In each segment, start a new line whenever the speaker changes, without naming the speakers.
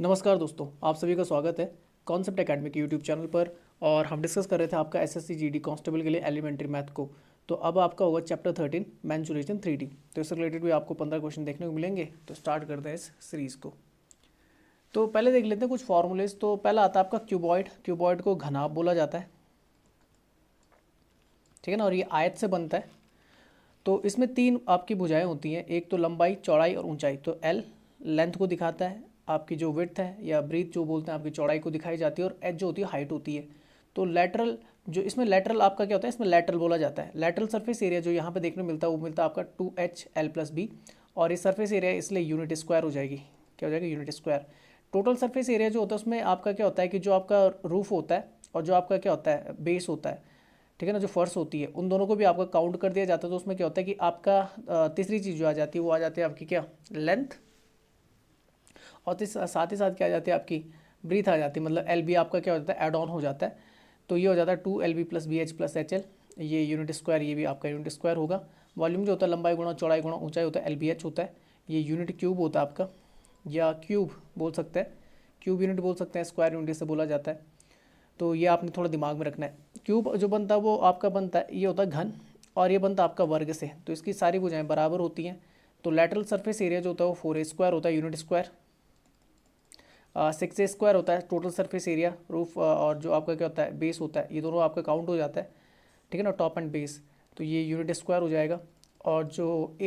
नमस्कार दोस्तों, आप सभी का स्वागत है कॉन्सेप्ट एकेडमी के यूट्यूब चैनल पर। और हम डिस्कस कर रहे थे आपका एसएससी जीडी कांस्टेबल के लिए एलिमेंट्री मैथ को। तो अब आपका होगा चैप्टर 13 मेंसुरेशन 3D। तो इससे रिलेटेड भी आपको 15 क्वेश्चन देखने को मिलेंगे। तो स्टार्ट करते हैं इस सीरीज़ को। तो पहले देख लेते हैं कुछ फॉर्मूलेज। तो पहला आता है आपका क्यूबॉइड। क्यूबॉइड को घनाभ बोला जाता है, ठीक है ना। और ये आयत से बनता है। तो इसमें तीन आपकी भुजाएं होती हैं, एक तो लंबाई, चौड़ाई और ऊंचाई। तो एल लेंथ को दिखाता है, आपकी जो विड्थ है या ब्रीथ जो बोलते हैं आपकी चौड़ाई को दिखाई जाती है, और एच जो होती है हाइट होती है। तो लेटरल जो इसमें लेटरल आपका क्या होता है, इसमें लेटरल बोला जाता है। लेटरल सरफेस एरिया जो यहाँ पे देखने को मिलता है वो मिलता है आपका 2HL+B। और इस सरफेस एरिया इसलिए यूनिट स्क्वायर हो जाएगी। क्या हो जाएगा? Unit square. Total surface area जो होता है उसमें आपका क्या होता है कि जो आपका रूफ होता है और जो आपका क्या होता है बेस होता है, ठीक है ना, जो फर्श होती है, उन दोनों को भी आपका काउंट कर दिया जाता है। तो उसमें क्या होता है कि आपका तीसरी चीज़ जो आ जाती है वो आ जाती है आपकी क्या, लेंथ। और साथ ही साथ क्या आ जाती है आपकी ब्रीथ आ जाती है। मतलब एल बी आपका क्या हो जाता है, एड ऑन हो जाता है। तो ये हो जाता है 2LB+BH+HL, ये यूनिट स्क्वायर, ये भी आपका यूनिट स्क्वायर होगा। वॉल्यूम जो होता है लंबाई गुणा चौड़ाई गुणा ऊंचाई होता है, LBH होता है। ये यूनिट क्यूब होता है आपका, या क्यूब बोल सकते हैं, क्यूब यूनिट बोल सकते हैं, स्क्वायर यूनिट से बोला जाता है। तो ये आपने थोड़ा दिमाग में रखना है। क्यूब जो बनता है वो आपका बनता है, ये होता है घन, और ये बनता है आपका वर्ग से। तो इसकी सारी भुजाएं बराबर होती हैं। तो लेटरल सरफेस एरिया जो होता है वो 4A² होता है, यूनिट स्क्वायर। 6A² होता है टोटल सरफेस एरिया रूफ, और जो आपका क्या होता है बेस होता है, ये दोनों आपका काउंट हो जाता है, ठीक है ना, टॉप एंड बेस। तो ये यूनिट स्क्वायर हो जाएगा। और जो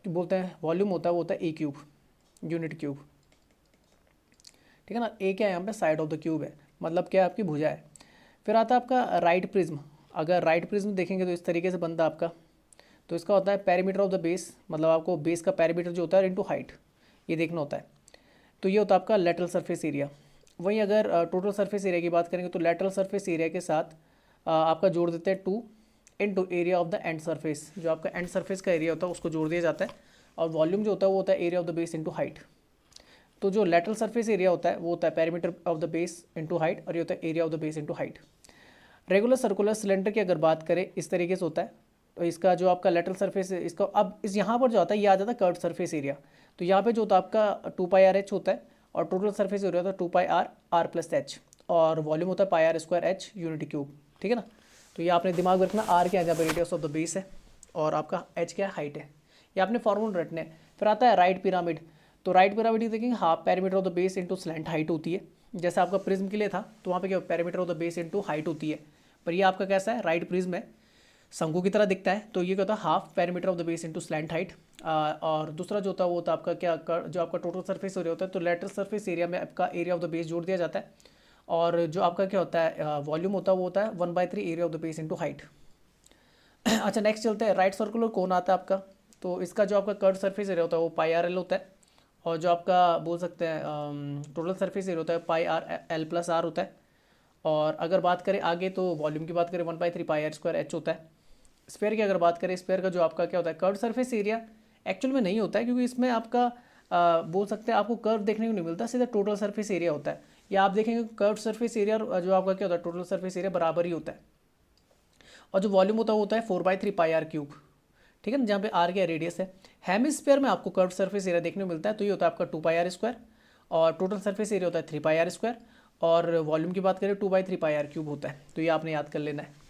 बोलते हैं वॉल्यूम होता है वो होता है A³, यूनिट क्यूब, ठीक है ना। ए क्या है यहाँ पे, साइड ऑफ द क्यूब है, मतलब क्या है आपकी भुजा है। फिर आता है आपका राइट प्रिज्म। अगर राइट प्रिज्म देखेंगे तो इस तरीके से बनता है आपका। तो इसका होता है पेरीमीटर ऑफ द बेस, मतलब आपको बेस का पेरीमीटर जो होता है इनटू हाइट, ये देखना होता है। तो ये होता है आपका लेटरल सरफेस एरिया। वहीं अगर टोटल सरफेस एरिया की बात करेंगे तो लेटरल सरफेस एरिया के साथ आपका जोड़ देते हैं 2 into area of the end surface. जो आपका एंड सरफेस का एरिया होता है उसको जोड़ दिया जाता है। और वॉल्यूम जो होता है वो होता है area of the base into height. तो जो लेटरल सरफेस एरिया होता है वो होता है perimeter of the base into height, और ये होता है area of the base into height. Regular circular cylinder की अगर बात करें इस तरीके से होता है। तो इसका जो आपका लेटरल सरफेस है, इसका अब इस यहाँ पर जो आता है ये आ जाता है कर्व सरफेस एरिया। तो यहाँ पे जो होता है आपका 2πRH होता है, और टोटल सरफेस एरिया होता है 2πR+H, और वॉल्यूम होता है πr²H यूनिट क्यूब, ठीक है ना। तो ये आपने दिमाग में रखना, आर क्या है जहाँ पर रेडियस ऑफ द बेस है, और आपका एच क्या है, हाइट है। ये आपने फॉर्मूला रटने हैं। फिर आता है राइट पिरामिड। तो राइट पिरामिड देखेंगे half perimeter of the base into slant height होती है। जैसे आपका प्रिज्म के लिए था तो वहाँ पे क्या perimeter of the base into height होती है। पर ये आपका कैसा है, राइट प्रिज्म है, शंकु की तरह दिखता है। तो ये क्या होता है, half perimeter of the base into slant height. और दूसरा जो होता है वो होता है आपका क्या जो आपका टोटल सरफेस एरिया होता है। तो लेटरल सरफेस एरिया में आपका एरिया ऑफ द बेस जोड़ दिया जाता है। और जो आपका क्या होता है वॉल्यूम होता है वो होता है 1/3 area of the base into height. अच्छा नेक्स्ट चलते हैं, राइट सर्कुलर कोन आता है आपका। तो इसका जो आपका कर्व सरफेस एरिया होता है वो πRL होता है। और जो आपका बोल सकते हैं टोटल सरफेस एरिया होता है πRL+R होता है। और अगर बात करें आगे तो वॉल्यूम की बात करें 1/3 πr²H होता है। स्पेयर की अगर बात करें, स्पेयर का जो आपका क्या होता है कर्व सरफेस एरिया एक्चुअल में नहीं होता है, क्योंकि इसमें आपका बोल सकते हैं आपको कर्व देखने को नहीं मिलता, सीधा टोटल सरफेस एरिया होता है। या आप देखेंगे कर्व सरफेस एरिया जो आपका क्या होता है टोटल सरफेस एरिया बराबर ही होता है। और जो वॉल्यूम होता है वो होता है 4/3 πr³, ठीक है ना, जहाँ पे आर क्या रेडियस है। हेमिस्फीयर में आपको कर्व सरफेस एरिया देखने को मिलता है, तो ये होता है आपका 2πr², और टोटल सरफेस एरिया होता है 3πr², और वॉल्यूम की बात करें 2/3 πr³ होता है। तो ये आपने याद कर लेना है।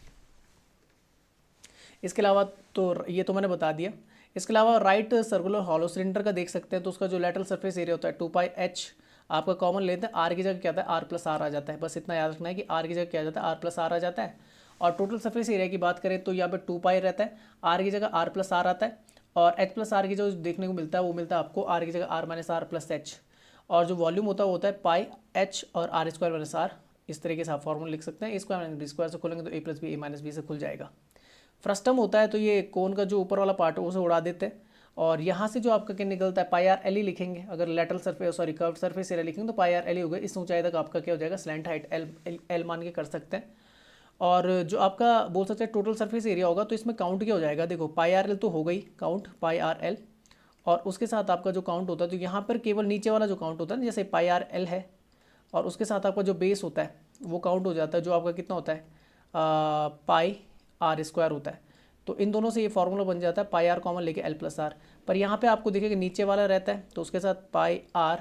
इसके अलावा तो ये तो मैंने बता दिया। इसके अलावा राइट सर्कुलर हॉलो सिलेंडर का देख सकते हैं। तो उसका जो लेटरल सरफेस एरिया होता है 2πH आपका कॉमन लेते हैं, आर की जगह क्या आता है R+R आ जाता है। बस इतना याद रखना है कि आर की जगह क्या आ जाता है, R+R आ जाता है। और टोटल सरफेस एरिया की बात करें तो यहाँ पे 2π रहता है, आर की जगह R+R आता है, और H+R की जो देखने को मिलता है वो मिलता है आपको आर की जगह R-R+H। और जो वॉल्यूम होता है वो होता है πH और R²-R। इस तरीके से आप फॉर्मूला लिख सकते हैं। ए स्क्वायर माइनस बी स्क्वायर से खोलेंगे तो A+B से खुल जाएगा। फ्रस्टम होता है, तो ये कोन का जो ऊपर वाला पार्ट है उसे उड़ा देते हैं। और यहाँ से जो आपका क्या निकलता है πRLE लिखेंगे। अगर lateral surface curve surface area लिखेंगे तो πRLE होगा। इस ऊंचाई तक आपका क्या हो जाएगा, स्लैंट हाइट एल मान के कर सकते हैं। और जो आपका बोल सकते हैं टोटल सरफेस एरिया होगा, तो इसमें काउंट क्या हो जाएगा, देखो πRL तो हो गई काउंट πRL, और उसके साथ आपका जो काउंट होता है तो यहाँ पर केवल नीचे वाला जो काउंट होता है ना, जैसे πRL है, और उसके साथ आपका जो बेस होता है वो काउंट हो जाता है, जो आपका कितना होता है πr² होता है। तो इन दोनों से ये फॉर्मूला बन जाता है πr कॉमन लेके L+R। पर यहाँ पे आपको देखिए नीचे वाला रहता है तो उसके साथ πr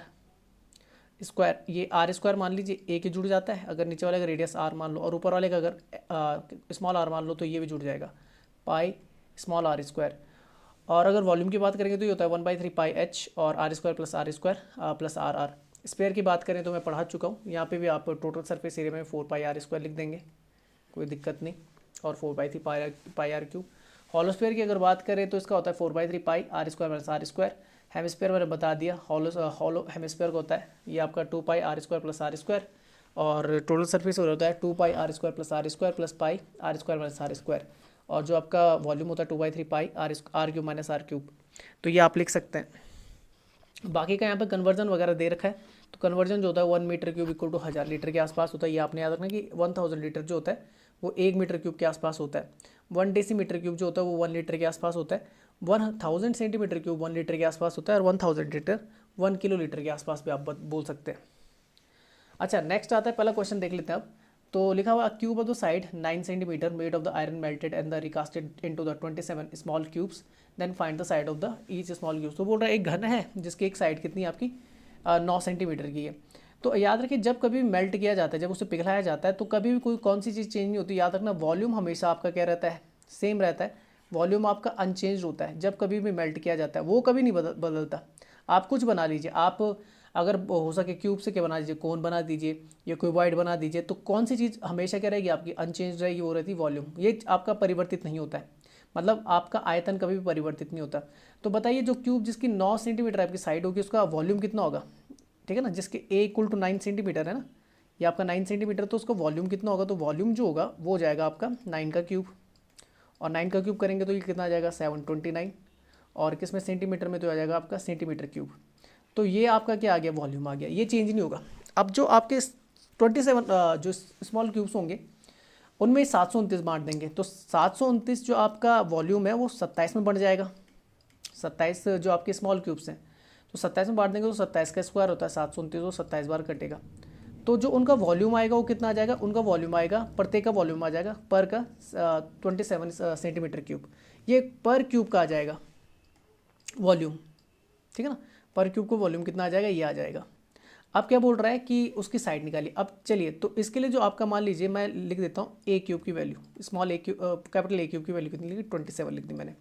स्क्वायर, ये आर स्क्वायर मान लीजिए ए के जुड़ जाता है, अगर नीचे वाले का रेडियस आर मान लो और ऊपर वाले का अगर स्मॉल आर मान लो तो ये भी जुड़ जाएगा, पाई स्मॉल आर स्क्वायर। और अगर वॉल्यूम की बात करेंगे तो ये होता है 1/3 पाई एच और R square plus R R. Sphere की बात करें तो मैं पढ़ा चुका हूँ, यहाँ पे भी आप टोटल सरफेस एरिया में 4 पाई आर स्क्वायर लिख देंगे, कोई दिक्कत नहीं, और 4/3 pi R cube. Hollow sphere की अगर बात करें तो इसका होता है 4/3 pi R square plus R square. Hemisphere मैंने बता दिया, हॉलो हेमिस्फीयर का होता है ये आपका 2 pi R square plus R square, और टोटल सरफेस हो जाता है 2 pi R square plus pi R square minus R square. और जो आपका वॉल्यूम होता है 2/3 pi R cube minus R cube. तो ये आप लिख सकते हैं। बाकी का यहाँ पे कन्वर्जन वगैरह दे रखा है, तो कन्वर्जन जो होता है 1 metre cube equal to 1000 litre के आसपास होता है। ये आपने याद रखना कि 1000 लीटर जो होता है वो 1 मीटर क्यूब के आसपास होता है। 1 डेसीमीटर क्यूब जो होता है वो 1 लीटर के आसपास होता है। 1000 सेंटीमीटर क्यूब 1 लीटर के आसपास होता है, और 1000 लीटर 1 किलो लीटर के आसपास भी आप बोल सकते हैं। अच्छा, नेक्स्ट आता है, पहला क्वेश्चन देख लेते हैं अब। तो लिखा हुआ cube of the side 9 centimetre made of the iron melted and the recasted into the 27 small cubes, then find the side of the each small cubes. तो बोल रहा है एक घन है जिसकी एक साइड कितनी आपकी 9 सेंटीमीटर की है। तो याद रखिए जब कभी मेल्ट किया जाता है, जब उसे पिघलाया जाता है, तो कभी भी कोई कौन सी चीज़ चेंज नहीं होती। याद रखना वॉल्यूम हमेशा आपका क्या रहता है, सेम रहता है। वॉल्यूम आपका अनचेंज होता है जब कभी भी मेल्ट किया जाता है, वो कभी नहीं बदलता। आप कुछ बना लीजिए, आप अगर हो सके क्यूब से क्या बना दीजिए, कोन बना दीजिए या क्यूबॉइड बना दीजिए, तो कौन सी चीज़ हमेशा क्या रहेगी आपकी अनचेंज रहेगी, वो रहती है वॉल्यूम। ये आपका परिवर्तित नहीं होता है, मतलब आपका आयतन कभी भी परिवर्तित नहीं होता। तो बताइए जो क्यूब जिसकी 9 सेंटीमीटर आपकी साइड होगी उसका वॉल्यूम कितना होगा, ठीक है ना, जिसके ए इक्वल टू 9 सेंटीमीटर है ना, ये आपका 9 सेंटीमीटर, तो उसका वॉल्यूम कितना होगा, तो वॉल्यूम जो होगा वो हो जाएगा आपका 9 का क्यूब, और 9 का क्यूब करेंगे तो ये कितना आ जाएगा 729, और किस में सेंटीमीटर में तो आ जाएगा आपका सेंटीमीटर क्यूब। तो ये आपका क्या आ गया, वॉल्यूम आ गया, ये चेंज नहीं होगा। अब जो आपके 27 जो स्मॉल क्यूब्स होंगे उनमें 729 बांट देंगे, तो 729 जो आपका वॉल्यूम है वो 27 में बढ़ जाएगा। 27 जो आपके स्मॉल क्यूब्स हैं तो 27 में बांट देंगे तो 27 का स्क्वायर होता है 729, तो 27 बार कटेगा। तो जो उनका वॉल्यूम आएगा वो कितना आ जाएगा, उनका वॉल्यूम आएगा, प्रत्येक का वॉल्यूम आ जाएगा पर का 27 सेंटीमीटर क्यूब, ये पर क्यूब का आ जाएगा वॉल्यूम, ठीक है ना। पर क्यूब को वॉल्यूम कितना आ जाएगा, ये आ जाएगा। अब क्या बोल रहा है कि उसकी साइड निकालिए। अब चलिए, तो इसके लिए जो आपका मान लीजिए मैं लिख देता हूँ ए क्यूब की value, small A cube capital A cube की वैल्यू कितनी लिखी, 27 लिख दी मैंने।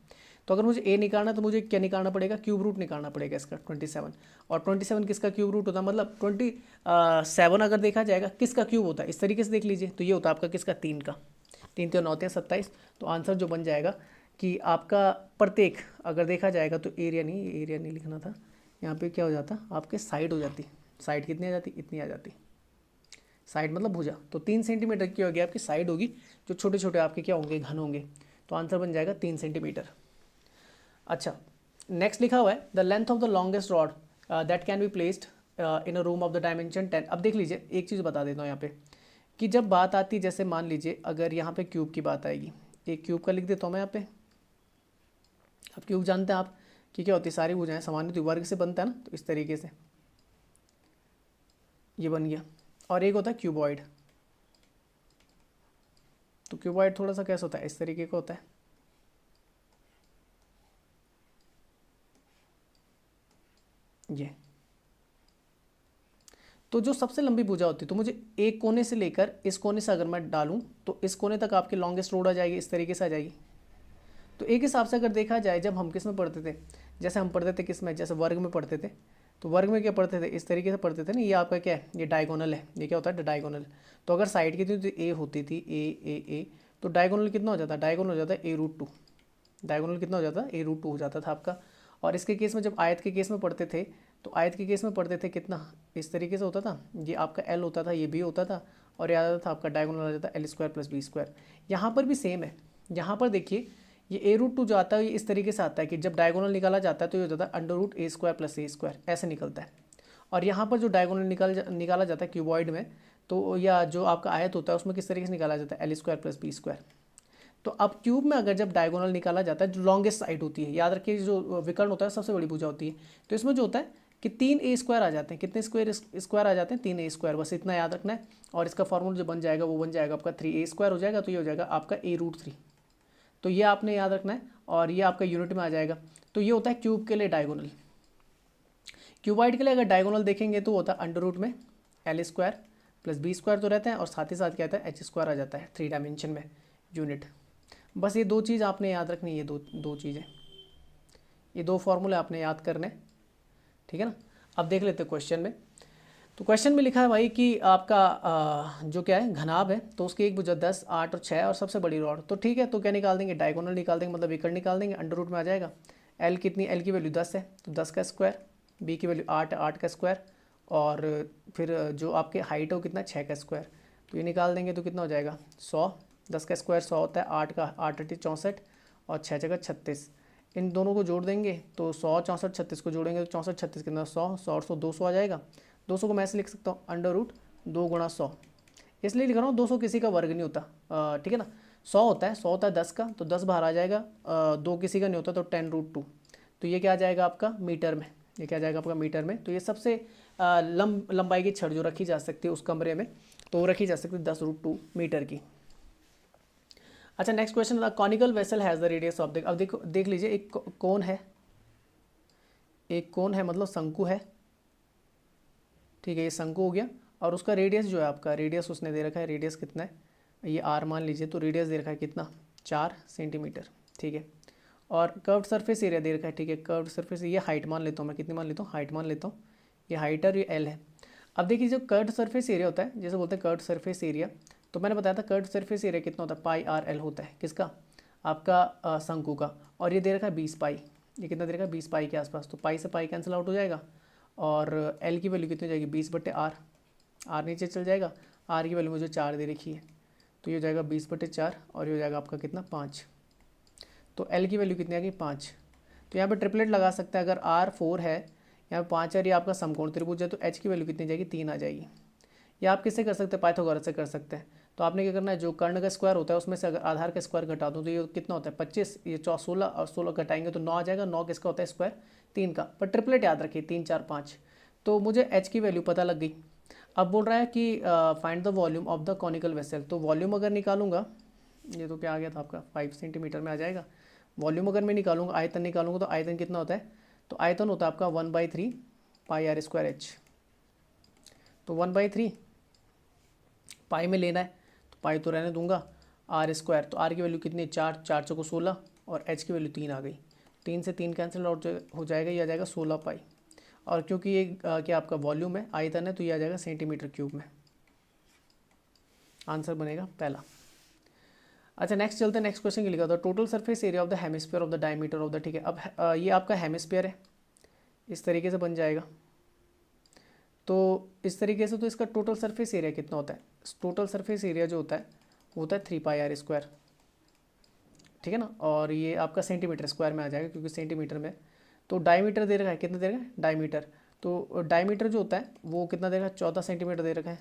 तो अगर मुझे ए निकालना तो मुझे क्या निकालना पड़ेगा, क्यूब रूट निकालना पड़ेगा इसका 27, और 27 किसका क्यूब रूट होता है, मतलब 27 अगर देखा जाएगा किसका क्यूब होता है, इस तरीके से देख लीजिए, तो ये होता है आपका किसका 3 का, 3 तो 9 27। तो आंसर जो बन जाएगा कि आपका प्रत्येक अगर देखा जाएगा तो एरिया नहीं लिखना था, यहाँ पे क्या हो जाता आपके साइड हो जाती, साइड कितनी आ जाती, इतनी आ जाती, साइड मतलब भुजा, तो 3 सेंटीमीटर की होगी आपकी साइड होगी, जो छोटे छोटे आपके क्या होंगे, घन होंगे। तो आंसर बन जाएगा 3 सेंटीमीटर। अच्छा, नेक्स्ट लिखा हुआ है the length of the longest rod that can be placed in a room of the dimension 10। अब देख लीजिए एक चीज़ बता देता हूँ यहाँ पे कि जब बात आती है, जैसे मान लीजिए अगर यहाँ पे क्यूब की बात आएगी, एक क्यूब का लिख देता हूँ मैं यहाँ पे। अब क्यूब जानते हैं आप कि क्या होती है, सारी भुजाएं समान होती है, वर्ग से बनता है ना, तो इस तरीके से ये बन गया। और एक होता है क्यूबॉइड, तो क्यूबॉइड थोड़ा सा कैसा होता है, इस तरीके का होता है, ये। तो जो सबसे लंबी भुजा होती है, तो मुझे एक कोने से लेकर इस कोने से अगर मैं डालूं तो इस कोने तक आपकी लॉन्गेस्ट रोड आ जाएगी, इस तरीके से आ जाएगी। तो एक हिसाब से अगर देखा जाए, जब हम किस में पढ़ते थे, जैसे हम पढ़ते थे किस में, जैसे वर्ग में पढ़ते थे, तो वर्ग में क्या पढ़ते थे, इस तरीके से पढ़ते थे ना, ये आपका क्या है, ये डायगोनल है, ये क्या होता है डायगोनल। तो अगर साइड की थी तो ए होती थी, ए तो डायगोनल कितना हो जाता है, डायगोनल हो जाता है A√2, डायगोनल कितना हो जाता है, A√2 हो जाता था आपका। और इसके केस में जब आयत के केस में पढ़ते थे, तो आयत के केस में पढ़ते थे कितना, इस तरीके से होता था, ये आपका L होता था, ये B होता था, और ये आता था आपका डायगोनल आ जाता है L² + B²। यहाँ पर भी सेम है, यहाँ पर देखिए ये A√2 जो आता है ये इस तरीके से आता है कि जब डायगोनल निकाला जाता है तो ये हो जाता है √A² + A², ऐसे निकलता है। और यहाँ पर जो डायगोनल निकाला जाता है क्यूबॉइड में, तो या जो आपका आयत होता है उसमें किस तरीके से निकाला जाता है, L² + B²। तो अब क्यूब में अगर जब डायगोनल निकाला जाता है, जो लॉन्गेस्ट साइड होती है, याद रखिए जो विकर्ण होता है सबसे बड़ी भुजा होती है, तो इसमें जो होता है कि 3A² आ जाते हैं, कितने स्क्वायर आ जाते हैं, 3A², बस इतना याद रखना है। और इसका फॉर्मूला जो बन जाएगा वो बन जाएगा आपका 3A² हो जाएगा, तो ये हो जाएगा आपका A√3। तो ये आपने याद रखना है, और ये आपका यूनिट में आ जाएगा। तो ये होता है क्यूब के लिए डायगोनल। क्यूबॉइड के लिए अगर डायगोनल देखेंगे तो होता है अंडर रूट में L square plus B square तो रहता है, और साथ ही साथ क्या आता है एच स्क्वायर आ जाता है 3 डायमेंशन में यूनिट। बस ये दो चीज़ आपने याद रखनी है, ये दो चीज़ें, ये दो फॉर्मूले आपने याद करने, ठीक है ना। अब देख लेते हैं क्वेश्चन में। तो क्वेश्चन में लिखा है भाई कि आपका जो क्या है घनाभ है, तो उसकी एक भुजा 10, 8 और 6 और सबसे बड़ी रॉड, तो ठीक है, तो क्या निकाल देंगे, डायगोनल निकाल देंगे, मतलब एकड़ निकाल देंगे, अंडर रूट में आ जाएगा। एल कितनी, एल की वैल्यू 10 है तो 10 का स्क्वायर, बी की वैल्यू 8 है 8 का स्क्वायर, और फिर जो आपके हाइट है वो कितना 6 का स्क्वायर, तो ये निकाल देंगे तो कितना हो जाएगा 100। 10 का स्क्वायर 100 होता है, 8 का 8 अट्ठी 64 और 6 जगह 36, इन दोनों को जोड़ देंगे तो 100 64 36 को जोड़ेंगे तो 64 36 कितना 100 100 और 100 200 आ जाएगा। 200 को मैं ऐसे लिख सकता हूँ अंडर रूट 2 गुणा 100, इसलिए लिख रहा हूँ 200 किसी का वर्ग नहीं होता, ठीक है ना। 100 होता है, 100 होता है 10 का, तो 10 बाहर आ जाएगा, 2 किसी का नहीं होता तो 10√2, तो ये क्या आ जाएगा आपका मीटर में, ये क्या आ जाएगा आपका मीटर में। तो ये सबसे लंबाई की छड़ जो रखी जा सकती है उस कमरे में, तो वो रखी जा सकती है 10√2 मीटर की। अच्छा next question, the conical vessel has the radius of the, अब देखो देख लीजिए, एक कोन है, एक कोन है मतलब शंकु है, ठीक है, ये शंकु हो गया, और उसका रेडियस जो है आपका, रेडियस उसने दे रखा है, रेडियस कितना है ये आर मान लीजिए, तो रेडियस दे रखा है कितना 4 सेंटीमीटर, ठीक है, और कर्व्ड सरफेस एरिया दे रखा है, ठीक है, कर्व्ड सरफेस, ये हाइट मान लेता हूँ मैं, कितनी मान लेता हूँ, हाइट मान लेता हूँ, ये हाइट और ये एल है। अब देखिए जो कर्व्ड सरफेस एरिया होता है, जैसे बोलते हैं कर्व्ड सरफेस एरिया, तो मैंने बताया था कर्व्ड सरफेस एरिया कितना होता है पाई आर एल होता है, किसका, आपका शंकु का, और ये दे रखा है 20 पाई, ये कितना दे रखा है 20 पाई के आसपास, तो पाई से पाई कैंसिल आउट हो जाएगा, और एल की वैल्यू कितनी हो जाएगी 20/r, आर नीचे चल जाएगा, आर की वैल्यू मुझे 4 दे रखी है, तो ये हो जाएगा 20/4, और ये हो जाएगा आपका कितना 5, तो एल की वैल्यू कितनी आ गई 5। तो यहाँ पे ट्रिपलेट लगा सकते हैं, अगर आर 4 है, यहाँ पे 5 है, ये आपका समकोण त्रिभुज है, तो एच की वैल्यू कितनी जाएगी 3 आ जाएगी। या आप किससे कर सकते हैं, पाइथागोरस से कर सकते हैं। तो आपने क्या करना है, जो कर्ण का स्क्वायर होता है उसमें से अगर आधार का स्क्वायर घटा दूँ तो ये कितना होता है 25, ये 16 और 16 घटाएंगे तो 9 आ जाएगा, 9 किसका होता है स्क्वायर 3 का, पर ट्रिपलेट याद रखिए 3 4 5। तो मुझे एच की वैल्यू पता लग गई। अब बोल रहा है कि find the volume of the conical vessel, तो वॉल्यूम अगर निकालूंगा, ये तो क्या आ गया था आपका 5 सेंटीमीटर में आ जाएगा। वॉल्यूम अगर मैं निकालूंगा, आयतन निकालूंगा, तो आयतन कितना होता है, तो आयतन होता है आपका 1/3 पाई आर स्क्वायर एच, तो 1/3 पाई में लेना है, तो पाई तो रहने दूंगा, आर स्क्वायर, तो आर की वैल्यू कितनी 4, 4 चौको 16, और एच की वैल्यू 3 आ गई, 3 से 3 कैंसिल आउट हो जाएगा, ये आ जाएगा 16 पाई, और क्योंकि ये क्या आपका वॉल्यूम है आयतन है, तो ये आ जाएगा सेंटीमीटर क्यूब में, आंसर बनेगा पहला। अच्छा नेक्स्ट चलते हैं, नेक्स्ट क्वेश्चन की लिखा था total surface area of the hemisphere of the diameter of the, ठीक है, अब ये आपका हेमिस्फीयर है, इस तरीके से बन जाएगा, तो इस तरीके से, तो इसका टोटल सरफेस एरिया कितना होता है, टोटल सरफेस एरिया जो होता है वो होता है 3 पाई आर स्क्वायर, ठीक है ना, और ये आपका सेंटीमीटर स्क्वायर में आ जाएगा क्योंकि सेंटीमीटर में, तो डायमीटर दे रखा है, कितना दे रखा है डायमीटर, तो डायमीटर जो होता है वो कितना दे रखा है 14 सेंटीमीटर दे रखा है,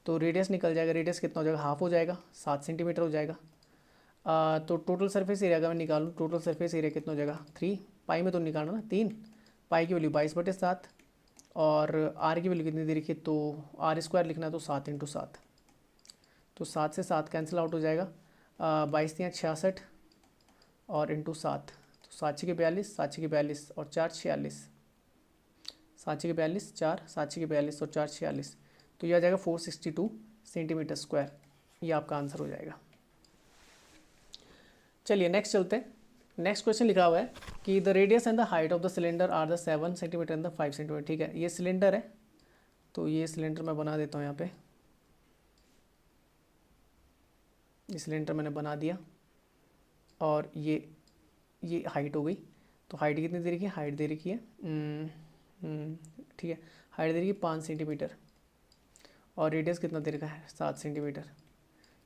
तो रेडियस निकल जाएगा, रेडियस कितना हो जाएगा हाफ हो जाएगा, 7 सेंटीमीटर हो जाएगा। तो टोटल सरफेस एरिया का मैं निकालूँ, टोटल सरफेस एरिया कितना हो जाएगा 3 पाई में, तो निकालना ना 3 पाई की वैल्यू 22/7, और आर की वैल्यू कितनी दे रखी है, तो आर स्क्वायर लिखना है तो 7 × 7, तो 7 से 7 कैंसिल आउट हो जाएगा, 22 × 66 और इंटू 7, तो 7 × 42, 7 × 42 और 4 46, 7 × 42 4, 7 × 42 और 4 46, तो यह आ जाएगा 462 सेंटीमीटर स्क्वायर, ये आपका आंसर हो जाएगा। चलिए नेक्स्ट चलते हैं, नेक्स्ट क्वेश्चन लिखा हुआ है कि the radius and the height of the cylinder are the 7 centimetre and the 5 centimetre, ठीक है, ये सिलेंडर है, तो ये सिलेंडर मैं बना देता हूँ यहाँ पे, ये सिलेंडर मैंने बना दिया, और ये हाइट हो गई, तो हाइट कितनी दे रखी है, हाइट दे रखी है ठीक है, हाइट दे रखी है 5 सेंटीमीटर, और रेडियस कितना दे रखा है 7 सेंटीमीटर।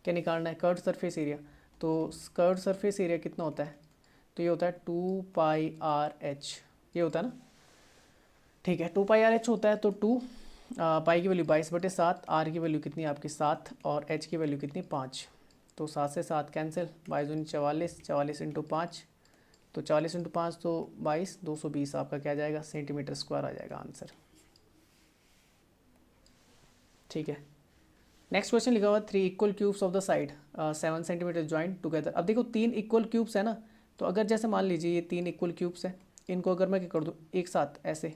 क्या निकालना है, कर्व्ड सरफेस एरिया, तो कर्व्ड सरफेस एरिया कितना होता है, तो ये होता है 2 पाई आर एच, ये होता है ना, ठीक है 2 पाई आर एच होता है, तो 2 पाई की वैल्यू 22/7, आर की वैल्यू कितनी आपकी 7, और एच की वैल्यू कितनी 5, तो 7 से 7 कैंसिल, 22 44, 44 × 5, तो 40 × 5 तो 22, 220 आपका क्या जाएगा सेंटीमीटर स्क्वायर आ जाएगा आंसर, ठीक है। नेक्स्ट क्वेश्चन लिखा हुआ 3 equal cubes of the side 7 centimetre joint together. अब देखो 3 इक्वल क्यूब्स है ना, तो अगर जैसे मान लीजिए ये 3 इक्वल क्यूब्स है, इनको अगर मैं क्या कर दूँ एक साथ ऐसे,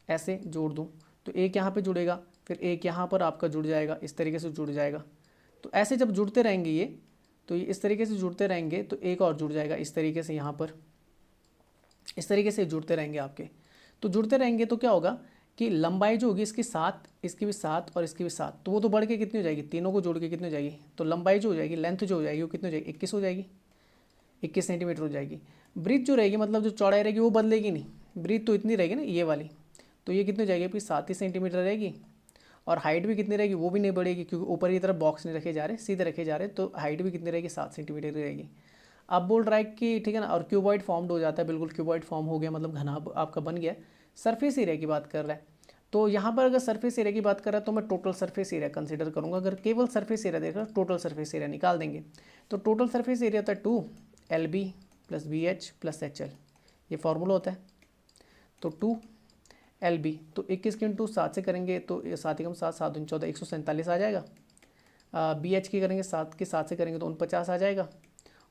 ऐसे जोड़ दूँ तो एक यहाँ पे जुड़ेगा, फिर एक यहाँ पर आपका जुड़ जाएगा, इस तरीके से जुड़ जाएगा। तो ऐसे जब जुड़ते रहेंगे ये, तो ये इस तरीके से जुड़ते रहेंगे तो एक और जुड़ जाएगा इस तरीके से, यहाँ पर इस तरीके से जुड़ते रहेंगे आपके। तो जुड़ते रहेंगे तो क्या होगा कि लंबाई जो होगी इसकी 7, इसकी भी 7 और इसकी भी 7, तो वो तो बढ़ के कितनी हो जाएगी, तीनों को जोड़ के कितनी हो जाएगी, तो लंबाई जो हो जाएगी, लेंथ जो हो जाएगी वो कितनी हो जाएगी, 21 हो जाएगी, 21 सेंटीमीटर हो जाएगी। ब्रीथ जो रहेगी, मतलब जो चौड़ाई रहेगी वो बदलेगी नहीं, ब्रीथ तो इतनी रहेगी ना ये वाली, तो ये कितनी हो जाएगी आपकी 7 ही सेंटीमीटर रहेगी। और हाइट भी कितनी रहेगी, वो भी नहीं बढ़ेगी क्योंकि ऊपर की तरफ बॉक्स नहीं रखे जा रहे, सीधे रखे जा रहे, तो हाइट भी कितनी रहेगी, 7 सेंटीमीटर रहेगी। अब बोल रहा है कि ठीक है ना, और क्यूबॉइड फॉर्म्ड हो जाता है, बिल्कुल क्यूबॉइड फॉर्म हो गया, मतलब घना आपका बन गया। सरफेस एरिया की बात कर रहा है, तो यहाँ पर अगर सरफेस एरिया की बात कर रहा है तो मैं टोटल सरफेस एरिया कंसीडर करूँगा। अगर केवल सरफेस एरिया देख रहा है, टोटल सरफेस एरिया निकाल देंगे। तो टोटल सरफेस एरिया होता है 2 LB + BH + HL, ये फॉर्मूला होता है। तो 2 LB, तो 21 के इंटू 7 से करेंगे तो 7 कम 7, 7 14, 147 आ जाएगा। BH की करेंगे 7 के 7 से करेंगे तो 49 आ जाएगा।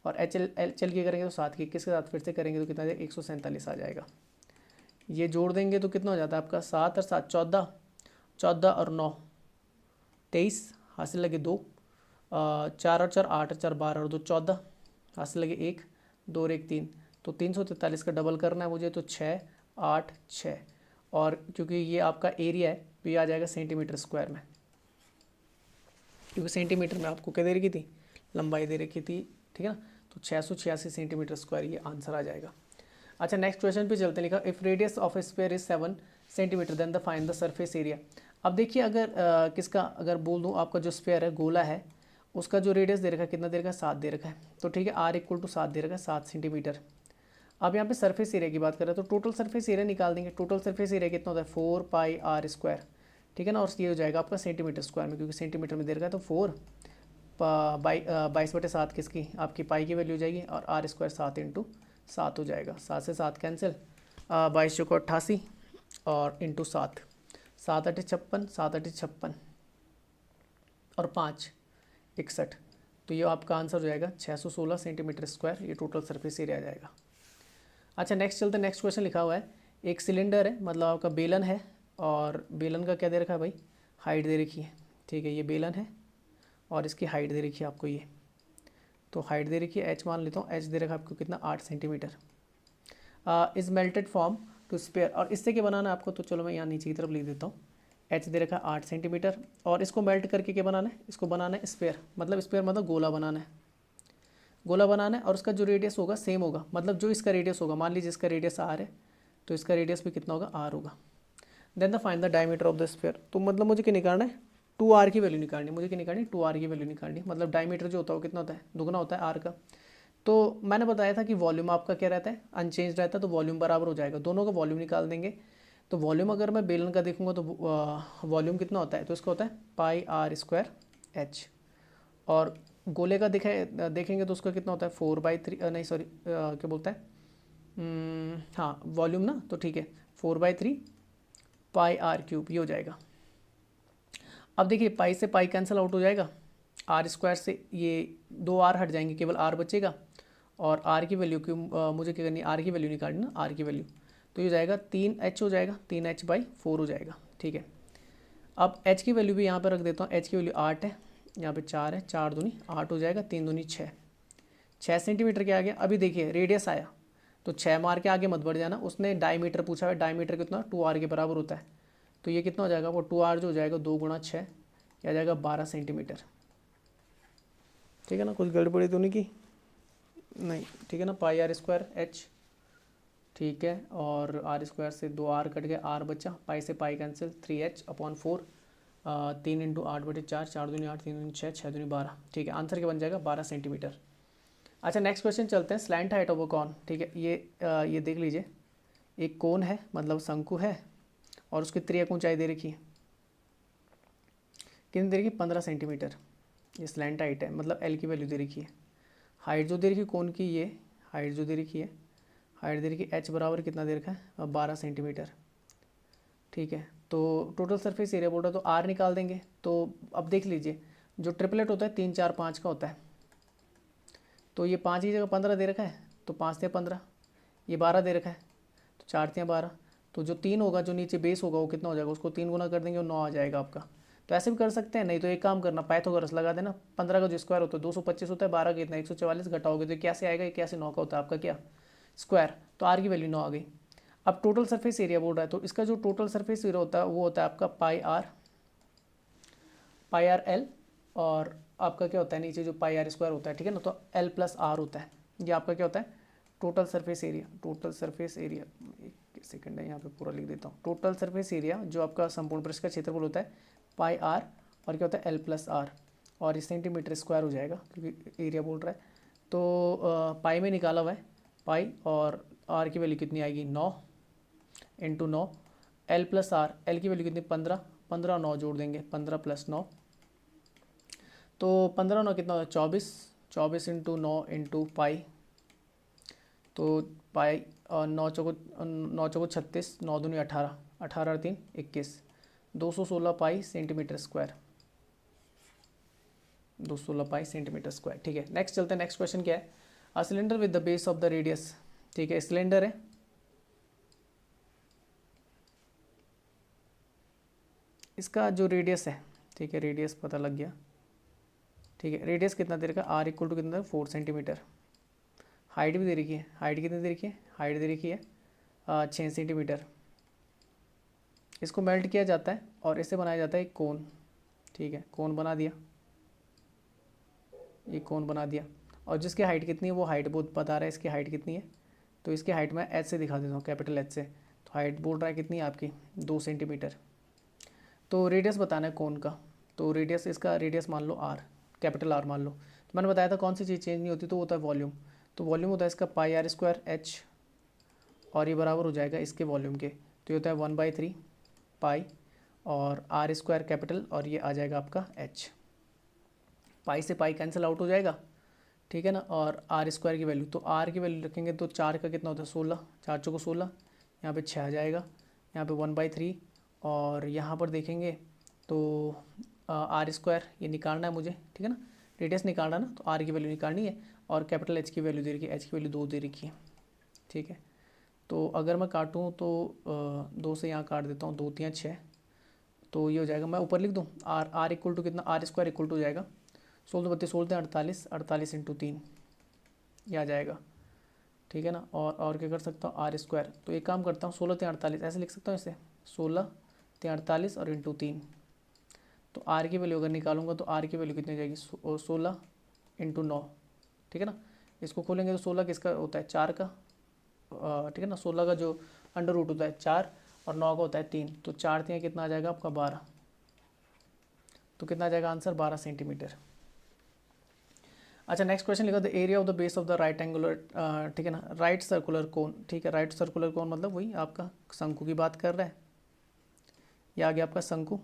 और HL की करेंगे तो 7 के 21 के साथ फिर से करेंगे तो कितना आ जाएगा, 147 आ जाएगा। ये जोड़ देंगे तो कितना हो जाता है आपका, 7 और 7 14, 14 और 9 23, हासिल लगे 2, 4 और 4 8 और 4 12 और 2 14, हासिल लगे 1, 2 और 1 3, तो 343 का डबल करना है मुझे, तो 6 8 6, और क्योंकि ये आपका एरिया है तो ये आ जाएगा सेंटीमीटर स्क्वायर में, क्योंकि सेंटीमीटर में आपको क्या दे रखी थी, लंबाई दे रखी थी, ठीक है ना। तो 686 सेंटीमीटर स्क्वायर ये आंसर आ जाएगा। अच्छा, नेक्स्ट क्वेश्चन पे चलते, लिखा if radius of a sphere is 7 centimetre then the find the surface area. अब देखिए, अगर किसका अगर बोल दूँ, आपका जो स्फीयर है, गोला है, उसका जो रेडियस दे रखा है कितना दे रखा है, 7 दे रखा है। तो ठीक है, R = 7 दे रखा है, 7 सेंटीमीटर। अब यहाँ पे सरफेस एरिया की बात करें तो टोटल सरफेस एरिया निकाल देंगे। टोटल सरफेस एरिया कितना होता है, 4πr², ठीक है ना। और ये हो जाएगा आपका सेंटीमीटर स्क्वायर में, क्योंकि सेंटीमीटर में दे रखा है, तो 4/22/7 किसकी, आपकी पाई की वैल्यू हो जाएगी, और R² 7 × 7 हो जाएगा। 7 से 7 कैंसिल, 22 को 88 और इंटू 7, 7 8 56, 7 8 56 और 5 61, तो ये आपका आंसर हो जाएगा 616 सेंटीमीटर स्क्वायर, ये टोटल सरफेस एरिया आ जाएगा। अच्छा, नेक्स्ट चलते हैं। नेक्स्ट क्वेश्चन लिखा हुआ है, एक सिलेंडर है, मतलब आपका बेलन है, और बेलन का क्या दे रखा है भाई, हाइट दे रखी है, ठीक है। ये बेलन है और इसकी हाइट दे रखी है आपको, ये तो हाइट दे रखी है h, मान लेता हूँ h दे रखा है आपको कितना, 8 centimetre. Is melted form to sphere, और इससे क्या बनाना है आपको, तो चलो मैं यहाँ नीचे की तरफ लिख देता हूँ। h दे रखा है 8 सेंटीमीटर, और इसको मेल्ट करके क्या बनाना है, इसको बनाना है स्पेयर, मतलब गोला बनाना है, गोला बनाना है। और उसका जो रेडियस होगा सेम होगा, मतलब जो इसका रेडियस होगा, मान लीजिए इसका रेडियस r है, तो इसका रेडियस भी कितना होगा, r होगा। Then the find the diameter of the sphere, तो मतलब मुझे क्या निकालना है, 2r की वैल्यू निकालनी है, मुझे क्या निकालनी है, 2r की वैल्यू निकालनी है। मतलब डायमीटर जो होता है वो कितना होता है, दुगना होता है r का। तो मैंने बताया था कि वॉल्यूम आपका क्या रहता है, अनचेंज रहता है, तो वॉल्यूम बराबर हो जाएगा, दोनों का वॉल्यूम निकाल देंगे। तो वॉल्यूम अगर मैं बेलन का देखूंगा तो वॉल्यूम कितना होता है, तो इसका होता है πr²h, और गोले का देखेंगे तो उसका कितना होता है, 4/3, नहीं सॉरी क्या बोलता है, हाँ वॉल्यूम ना, तो ठीक है 4/3 πr³ ये हो जाएगा। अब देखिए, पाई से पाई कैंसिल आउट हो जाएगा, R² से ये 2 R हट जाएंगे, केवल R बचेगा। और R की वैल्यू क्यों, मुझे क्या करनी है, R की वैल्यू निकालनी ना, R की वैल्यू, तो ये हो जाएगा 3h हो जाएगा, 3h/4 हो जाएगा, ठीक है। अब h की वैल्यू भी यहाँ पर रख देता हूँ, h की वैल्यू 8 है, यहाँ पे 4 है, 4 दूनी 8 हो जाएगा, 3 दूनी 6, 6 सेंटीमीटर के आगे। अभी देखिए रेडियस आया, तो 6 मार के आगे मत बढ़ जाना, उसने डायमीटर पूछा है, डायमीटर कितना, 2r के बराबर होता है। तो ये कितना हो जाएगा, वो 2r जो हो जाएगा 2 × 6, यह आ जाएगा 12 सेंटीमीटर, ठीक है ना। कुछ गड़बड़ी तो नहीं की, नहीं, ठीक है ना। πr²h, ठीक है, और R² से 2r कट गया, r बचा, पाई से पाई कैंसिल, 3h/4, 3 × 8/4, 4 दूनी 8, 3 दूनी 6, 6 दूनी 12, ठीक है। आंसर क्या बन जाएगा, 12 सेंटीमीटर। अच्छा, नेक्स्ट क्वेश्चन चलते हैं, slant height of a cone, ठीक है। ये देख लीजिए, एक कोन है, मतलब शंकु है, और उसकी त्रियक ऊंचाई दे रखी है, कितनी दे रखी, 15 सेंटीमीटर। ये स्लैंट हाइट है, मतलब L की वैल्यू दे रखी है। हाइट जो दे रखी है कोन की, ये हाइट जो दे रखी है, हाइट दे रखी है h बराबर कितना दे रखा है, 12 सेंटीमीटर, ठीक है। तो टोटल सरफेस एरिया बोल रहा है, तो R निकाल देंगे। तो अब देख लीजिए, जो ट्रिपलेट होता है 3 4 5 का होता है, तो ये 5 की जगह 15 दे रखा है, तो 5 × 15, ये 12 दे रखा है, तो 4 × 12, तो जो 3 होगा, जो नीचे बेस होगा वो कितना हो जाएगा, उसको 3 गुना कर देंगे वो 9 आ जाएगा आपका। तो ऐसे भी कर सकते हैं, नहीं तो एक काम करना, पाइथागोरस लगा देना। 15 का जो स्क्वायर होता है 225 होता है, 12 का कितना 144, घटाओगे तो क्या से आएगा, क्या से 9 का होता है आपका क्या स्क्वायर। तो आर की वैल्यू 9 आ गई। अब टोटल सरफेस एरिया बोल रहा है, तो इसका जो टोटल सरफेस एरिया होता है वो होता है आपका पाई आर एल, और आपका क्या होता है नीचे जो पाई आर स्क्वायर होता है, ठीक है ना, तो एल प्लस आर होता है। ये आपका क्या होता है total surface area. Total surface area, एक सेकंड है यहाँ पे पूरा लिख देता हूँ। टोटल सरफेस एरिया जो आपका संपूर्ण पृष्ठ का क्षेत्रफल होता है पाई आर, और क्या होता है एल प्लस आर, और ये सेंटीमीटर स्क्वायर हो जाएगा क्योंकि एरिया बोल रहा है। तो पाई में निकाला हुआ है पाई, और आर की वैल्यू कितनी आएगी 9 into 9, L plus R, L की वैल्यू कितनी 15, 15 और 9 जोड़ देंगे, 15 प्लस 9, तो 15 9 कितना होता है 24, 24 इंटू 9 इंटू पाई, तो पाई 9 चौको 36, 9 दूनी 18, 18 3 21, 216 पाई सेंटीमीटर स्क्वायर, 216 पाई सेंटीमीटर स्क्वायर। ठीक है, नेक्स्ट चलते हैं। नेक्स्ट क्वेश्चन क्या है, a cylinder with the base of the radius. ठीक है, सिलेंडर है, इसका जो रेडियस है, ठीक है रेडियस पता लग गया। ठीक है, रेडियस कितना दे रखा है, आर इक्वल टू कितना 4 सेंटीमीटर। हाइट भी दे रखी है, हाइट कितनी दे रखी है, हाइट दे रखी है 6 सेंटीमीटर। इसको मेल्ट किया जाता है और इससे बनाया जाता है एक कोन। ठीक है, कोन बना दिया, ये कोन बना दिया, और जिसकी हाइट कितनी है वो हाइट बहुत बता रहा है, इसकी हाइट कितनी है, तो इसकी हाइट मैं एच से दिखा देता हूँ, कैपिटल एच से। तो हाइट बोल रहा है कितनी है आपकी 2 सेंटीमीटर। तो रेडियस बताना है कोन का, तो रेडियस, इसका रेडियस मान लो आर, कैपिटल आर मान लो। तो मैंने बताया था कौन सी चीज़ चेंज नहीं होती, तो वो होता है वॉल्यूम। तो वॉल्यूम होता है इसका पाई आर स्क्वायर एच, और ये बराबर हो जाएगा इसके वॉल्यूम के, तो ये होता है 1/3 पाई और आर स्क्वायर कैपिटल, और ये आ जाएगा आपका एच। पाई से पाई कैंसिल आउट हो जाएगा, ठीक है ना, और आर स्क्वायर की वैल्यू, तो आर की वैल्यू रखेंगे तो 4 का कितना होता है 16, 4 चौको 16, यहाँ पे 6 आ जाएगा, यहाँ पे 1/3, और यहाँ पर देखेंगे तो आर स्क्वायर ये निकालना है मुझे, ठीक है ना, रेडियस निकालना है ना, तो आर की वैल्यू निकालनी है, और कैपिटल एच की वैल्यू दे रखी है, एच की वैल्यू 2 दे रखी है। ठीक है, तो अगर मैं काटूँ तो 2 से यहाँ काट देता हूँ, 2 3 6, तो ये हो जाएगा, मैं ऊपर लिख दूँ आर इक्वल टू कितना, आर स्क्वायर इक्वल टू हो जाएगा 16 32 16 48, 48 इंटू 3, ये आ जाएगा। ठीक है ना, और क्या कर सकता हूँ आर स्क्वायर, तो एक काम करता हूँ 16 3 48 ऐसे लिख सकता हूँ इसे, 16 3 48 और इंटू 3, तो आर की वैल्यू अगर निकालूंगा तो आर की वैल्यू कितनी हो जाएगी 16 इंटू 9। ठीक है ना, इसको खोलेंगे तो 16 किसका होता है 4 का, ठीक है ना, 16 का जो अंडर रूट होता है 4, और 9 का होता है 3, तो 4 3 कितना आ जाएगा आपका 12, तो कितना आ जाएगा आंसर 12 सेंटीमीटर। अच्छा, नेक्स्ट क्वेश्चन लिखा the area of the base of the right angular, ठीक है ना, राइट सर्कुलर कोन। ठीक है, राइट सर्कुलर कोन मतलब वही आपका शंकु की बात कर रहा है, ये आ गया आपका शंकु,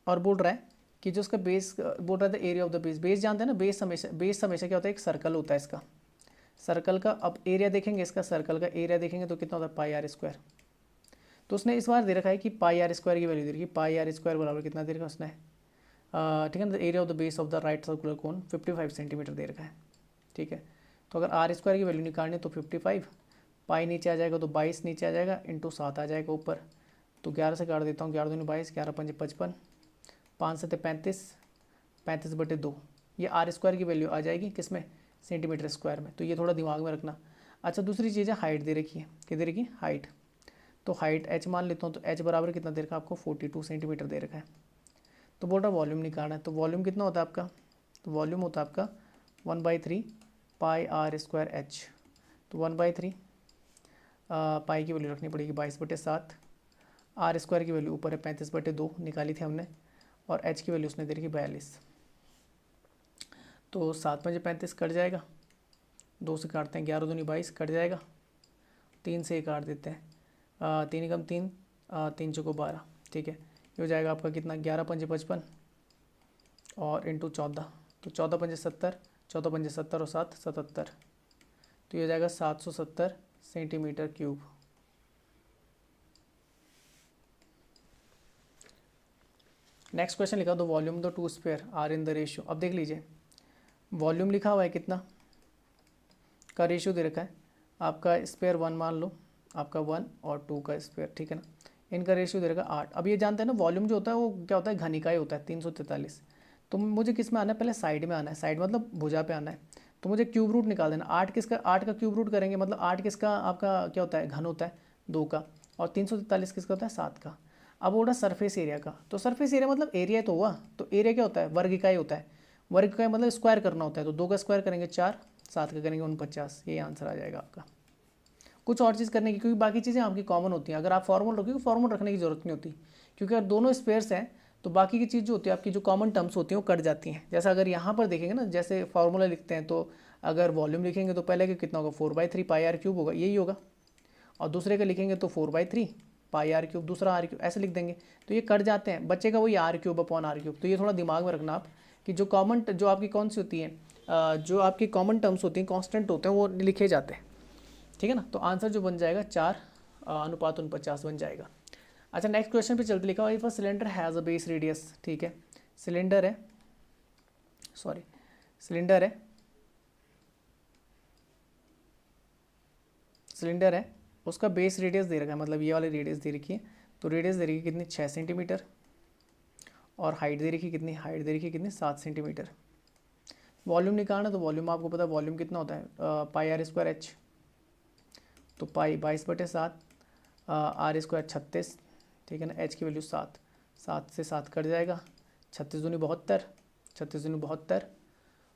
और बोल रहा है कि जो उसका बेस, बोल रहा है the area of the base, base जानते हैं ना, बेस हमेशा क्या होता है एक सर्कल होता है इसका, सर्कल का। अब एरिया देखेंगे इसका, सर्कल का एरिया देखेंगे तो कितना होता है पाई आर स्क्वायर। तो उसने इस बार दे रखा है कि पाई आर स्क्वायर की वैल्यू दे रखी है, पाई आर स्क्वायर बराबर कितना दे रखा है उसने, ठीक है ना, area of the base of the right circular cone 55 centimetre दे रखा है। ठीक है, तो अगर आर स्क्वायर की वैल्यू निकालनी तो 55, पाई नीचे आ जाएगा तो 22 नीचे आ जाएगा, इंटू 7 आ जाएगा ऊपर, तो 11 से काट देता हूँ, 11 दूनी 22, 11 5 55, 5 7 35, 35/2, ये आर स्क्वायर की वैल्यू आ जाएगी किस में, सेंटीमीटर स्क्वायर में। तो ये थोड़ा दिमाग में रखना। अच्छा, दूसरी चीज़ है हाइट दे रखी है, क्या दे रखी है हाइट, तो हाइट एच मान लेता हूँ, तो एच बराबर कितना दे रखा है आपको 42 सेंटीमीटर दे रखा है। तो बोल रहा वॉल्यूम निकालना है, तो वॉल्यूम कितना होता है आपका, तो वॉल्यूम होता है आपका 1/3 पाई आर स्क्वायर एच, तो 1/3 पाई की वैल्यू रखनी पड़ेगी 22/7, आर स्क्वायर की वैल्यू ऊपर है 35/2 निकाली थी हमने, और एच की वैल्यू उसने दे रखी 42, तो 7 5 35 कट जाएगा, 2 से काटते हैं, 11 दूनी 22 कट जाएगा, 3 से काट देते हैं, 3 कम 3, 3 चौको 12। ठीक है, ये हो जाएगा आपका कितना 11 5 55 और इंटू 14, तो 14 5 70, 14 5 70 और 7 77, तो ये हो जाएगा 770 सेंटीमीटर क्यूब। नेक्स्ट क्वेश्चन लिखा दो volume the two square are in the ratio. अब देख लीजिए, वॉल्यूम लिखा हुआ है कितना का रेशियो दे रखा है आपका, स्क्वायर 1 मान लो, आपका 1 और 2 का स्क्वायर, ठीक है ना। इनका रेशियो दे रखा 8। अब ये जानते हैं ना वॉल्यूम जो होता है वो क्या होता है, घनिकाय होता है 343। तो मुझे किस में आना है, पहले साइड में आना है, साइड मतलब भुजा पे आना है। तो मुझे क्यूब रूट निकाल देना। 8 किसका, 8 का क्यूब रूट करेंगे मतलब 8 किसका आपका क्या होता है, घन होता है 2 का, और 343 किसका होता है, 7 का। अब वो सरफेस एरिया का, तो सरफेस एरिया मतलब एरिया तो हुआ, तो एरिया क्या होता है, वर्ग इकाई होता है। वर्ग इकाई मतलब स्क्वायर करना होता है, तो 2 का स्क्वायर करेंगे 4, 7 का करेंगे 49। ये आंसर आ जाएगा आपका। कुछ और चीज़ करने की, क्योंकि बाकी चीज़ें आपकी कॉमन होती हैं। अगर आप फॉर्मूल रखोगे, फॉर्मूल रखने की जरूरत नहीं होती, क्योंकि अगर दोनों स्पेयर्स हैं तो बाकी की चीज़ जो होती है आपकी, जो कॉमन टर्म्स होती हैं वो कट जाती हैं। जैसा अगर यहाँ पर देखेंगे ना, जैसे फार्मूला लिखते हैं तो अगर वॉल्यूम लिखेंगे तो पहले कितना होगा, 4/3 पाई आर क्यूब होगा, यही होगा। और दूसरे का लिखेंगे तो 4/3 पाई आर क्यूब, दूसरा आर क्यूब, ऐसे लिख देंगे। तो ये कट जाते हैं, बच्चे का वही R cube upon R cube. तो ये थोड़ा दिमाग में रखना आप, कि जो कॉमन, जो आपकी कौन सी होती है, जो आपकी कॉमन टर्म्स होती हैं, कॉन्स्टेंट होते हैं, वो लिखे जाते हैं, ठीक है ना। तो आंसर जो बन जाएगा 4:49 बन जाएगा। अच्छा, नेक्स्ट क्वेश्चन पे चलते, लिखा हुआ if a cylinder has a base radius, ठीक है। सिलेंडर है, सॉरी, सिलेंडर है, सिलेंडर है, उसका बेस रेडियस दे रखा है, मतलब ये वाली रेडियस दे रखी है। तो रेडियस दे रखी है कितनी, 6 सेंटीमीटर, और हाइट दे रखी है कितनी, हाइट दे रखी है कितनी, 7 सेंटीमीटर। वॉल्यूम निकालना, तो वॉल्यूम आपको पता है वॉल्यूम कितना होता है, पाई आर स्क्वायर एच। तो पाई 22/7, आर स्क्वायर 36, ठीक है ना। एच की वैल्यू 7, 7 से 7 कट जाएगा, 36 दूनी 72, 36 दूनी 72,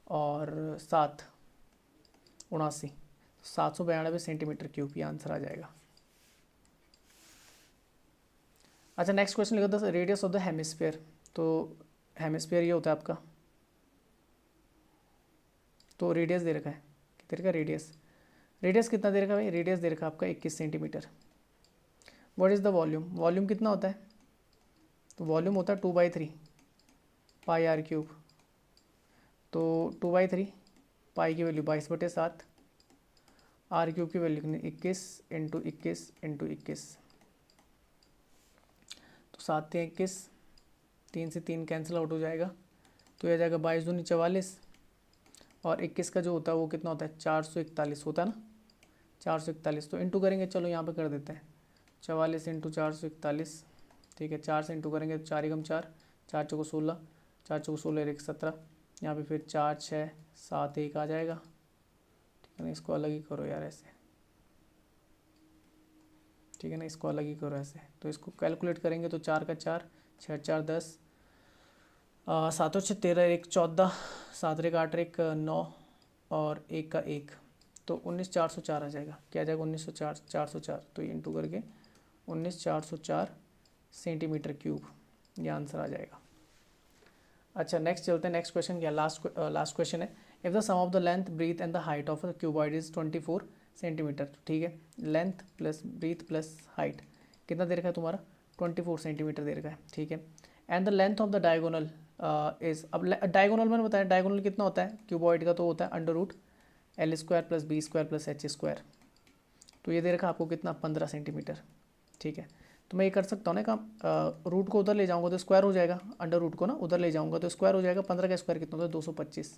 और 7 79, 792 सेंटीमीटर क्यूब, ये आंसर आ जाएगा। अच्छा, नेक्स्ट क्वेश्चन लिखा था रेडियस ऑफ द हेमिस्फीयर। तो हेमिस्फीयर ये होता है आपका, तो रेडियस दे रखा है, कितने का रेडियस, रेडियस कितना दे रखा है भाई, रेडियस दे रखा है आपका 21 centimetre. What is the volume, volume कितना होता है, तो वॉल्यूम होता है 2/3 पाई आर क्यूब। तो 2/3 पाई की वैल्यू 22/7, आर क्यूब की वैल्यू कितनी, 21 इंटू 21 इंटू 21, तो 7×3 = 21, 3 से 3 कैंसिल आउट हो जाएगा, तो यह जाएगा 22 दूनी 44, और 21 का जो होता है वो कितना होता है, 441 होता है ना, 441। तो इंटू करेंगे, चलो यहाँ पे कर देते हैं, 44 इंटू 441, ठीक है। 4 से इंटू करेंगे तो 4 × 4, 4 चौको 16, 4 चौको 16 1 17, यहाँ पे फिर 4 6 7 1 आ जाएगा, ठीक है ना। इसको अलग ही करो यार ऐसे, ठीक है ना, इसको अलग ही करो ऐसे। तो इसको कैलकुलेट करेंगे तो 4 का 4, 6 4 10, 7 और 6 13, 1 14, 7 1 8 1 9, और 1 का 1, तो 19,404 आ जाएगा। क्या आ जाएगा, 1904 404, तो ये इंटू करके 19,404 सेंटीमीटर क्यूब, ये आंसर आ जाएगा। अच्छा, नेक्स्ट चलते हैं, नेक्स्ट क्वेश्चन क्या, लास्ट क्वेश्चन है। If the sum of the length breadth and the height of the cuboid is 24 centimetre, ठीक है। Length plus breadth plus height कितना दे रखा है तुम्हारा, 24 सेंटीमीटर दे रखा है, ठीक है। And the length of the diagonal is, अब डायगोनल मैंने बताया डायगोनल कितना होता है क्यूबॉइड का, तो होता है √L² + B² + H²। तो ये दे रखा आपको कितना, 15 सेंटीमीटर, ठीक है। तो मैं ये कर सकता हूँ ना काम, रूट को उधर ले जाऊँगा तो स्क्वायर हो जाएगा, अंडर रूट को ना उधर ले जाऊँगा तो स्क्वायर हो जाएगा। 15 का स्क्वायर कितना होता है, 225।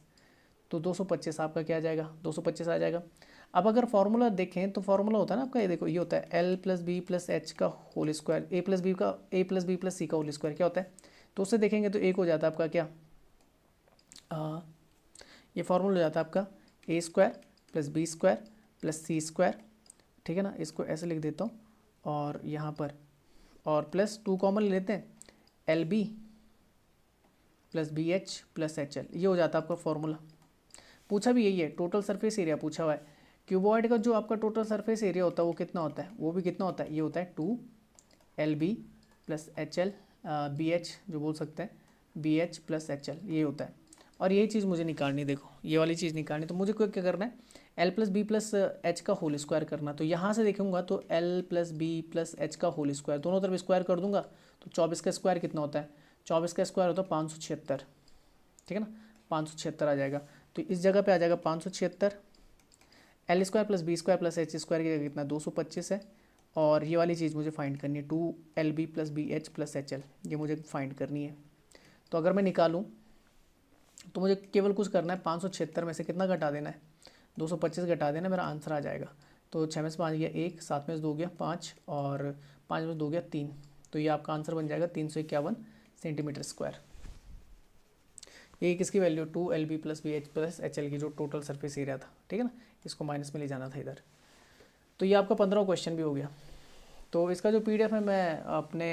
तो 225 आपका क्या आ जाएगा, 225 आ जाएगा। अब अगर फार्मूला देखें तो फार्मूला होता है ना आपका, ये देखो, ये होता है L + B + H का whole square, A + B + C का होल स्क्वायर, क्या होता है। तो उससे देखेंगे तो एक हो जाता है आपका क्या, ये फार्मूला हो जाता है आपका A² + B² + C², ठीक है ना। इसको ऐसे लिख देता हूँ, और यहाँ पर और +2 कॉमन ले लेते हैं, LB + BH + HL, ये हो जाता है आपका फॉर्मूला। पूछा भी यही है, टोटल सरफेस एरिया पूछा हुआ है। क्यूबॉइड का जो आपका टोटल सरफेस एरिया होता है वो कितना होता है, वो भी कितना होता है, ये होता है 2LB + HL, BH जो बोल सकते हैं, BH + HL, ये होता है। और यही चीज़ मुझे निकालनी, देखो ये वाली चीज़ निकालनी, तो मुझे क्या करना है, L + B + H का होल स्क्वायर करना। तो यहाँ से देखूंगा तो L + B + H का होल स्क्वायर, दोनों तरफ स्क्वायर कर दूंगा, तो 24 का स्क्वायर कितना होता है, 24 का स्क्वायर होता है 576, ठीक है ना, 576 आ जाएगा। तो इस जगह पे आ जाएगा 576, L² + B² + H² की जगह कितना 225 है, और ये वाली चीज़ मुझे फाइंड करनी है, 2LB + BH + HL, ये मुझे फाइंड करनी है। तो अगर मैं निकालूँ तो मुझे केवल कुछ करना है, 576 में से कितना घटा देना है, 225 घटा देना, मेरा आंसर आ जाएगा। तो 6 में से 5 गया 1, 7 में से 2 गया 5 और 5 में से 2 गया 3। तो ये आपका आंसर बन जाएगा 351 सेंटीमीटर स्क्वायर। ये किसकी value 2LB plus BH plus HL की जो टोटल सरफेस एरिया था, ठीक है ना, इसको माइनस में ले जाना था इधर। तो ये आपका 15वां क्वेश्चन भी हो गया। तो इसका जो PDF है मैं अपने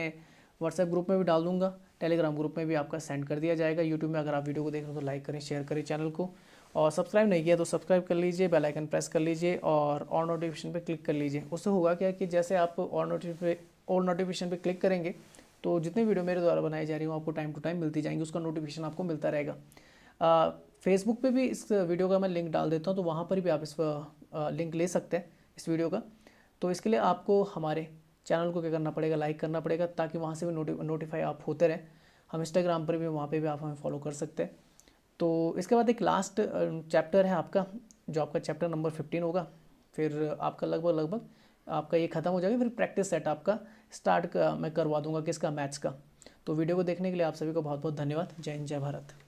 व्हाट्सएप ग्रुप में भी डाल दूंगा, टेलीग्राम ग्रुप में भी आपका सेंड कर दिया जाएगा। यूट्यूब में अगर आप वीडियो को देख रहे हो तो लाइक करें, शेयर करें चैनल को, और सब्सक्राइब नहीं किया तो सब्सक्राइब कर लीजिए, बेल आइकन प्रेस कर लीजिए और ऑल नोटिफिकेशन पे क्लिक कर लीजिए। उससे होगा क्या कि जैसे आप ऑल नोटिफिकेशन पे क्लिक करेंगे तो जितनी वीडियो मेरे द्वारा बनाई जा रही हो आपको टाइम टू टाइम मिलती जाएंगी, उसका नोटिफिकेशन आपको मिलता रहेगा। फेसबुक पे भी इस वीडियो का मैं लिंक डाल देता हूँ, तो वहाँ पर भी आप इस लिंक ले सकते हैं इस वीडियो का। तो इसके लिए आपको हमारे चैनल को क्या करना पड़ेगा, लाइक करना पड़ेगा, ताकि वहाँ से भी नोटिफाई आप होते रहें। हम इंस्टाग्राम पर भी, वहाँ पे भी आप हमें फॉलो कर सकते हैं। तो इसके बाद एक लास्ट चैप्टर है आपका, जो आपका चैप्टर नंबर 15 होगा। फिर आपका लगभग आपका ये ख़त्म हो जाएगा। फिर प्रैक्टिस सेट आपका स्टार्ट मैं करवा दूंगा किसका, मैथ्स का। तो वीडियो को देखने के लिए आप सभी को बहुत बहुत धन्यवाद। जय हिंद, जय भारत।